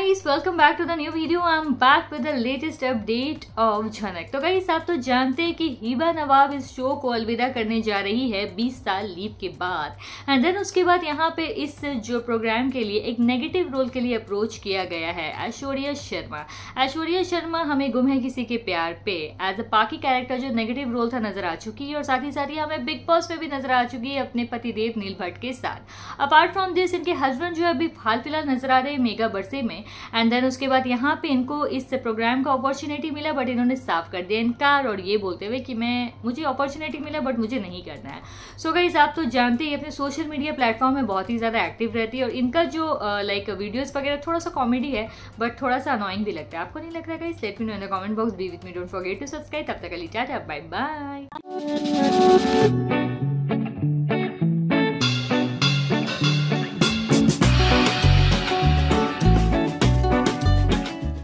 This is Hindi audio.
guys, welcome back to the new video. I'm back with the latest update of झनक। तो guys, आप तो जानते हैं कि हिबा नवाब इस शो को अलविदा करने जा रही है 20 साल लीव के बाद। एंड देन उसके बाद यहाँ पे इस जो प्रोग्राम के लिए एक नेगेटिव रोल के लिए अप्रोच किया गया है ऐश्वर्या शर्मा। ऐश्वर्या शर्मा हमें गुम है किसी के प्यार पे एज अ पाकी कैरेक्टर जो नेगेटिव रोल था नजर आ चुकी है, और साथ ही हमें बिग बॉस में भी नजर आ चुकी है अपने पतिदेव नील भट्ट के साथ। अपार्ट फ्रॉम दिस इनके हस्बैंड जो है अभी हाल फिलहाल नजर आ रहे हैं मेगा बरसे में। एंड देन उसके बाद यहाँ पे इनको इस प्रोग्राम का अपॉर्चुनिटी मिला, बट इन्होंने साफ कर दिया इनकार, और ये बोलते हुए कि मुझे अपॉर्चुनिटी मिला बट मुझे नहीं करना है। सो गाइस, आप तो जानते ही अपने सोशल मीडिया प्लेटफॉर्म में बहुत ही ज्यादा एक्टिव रहती है, और इनका जो लाइक वीडियोस वगैरह थोड़ा सा कॉमेडी है बट थोड़ा सा अनोइंग भी लगता है। आपको नहीं लगता guys? Let me know in the comment box. Be with me, don't forget to subscribe. तब तक के लिए टाटा, बाय बाय।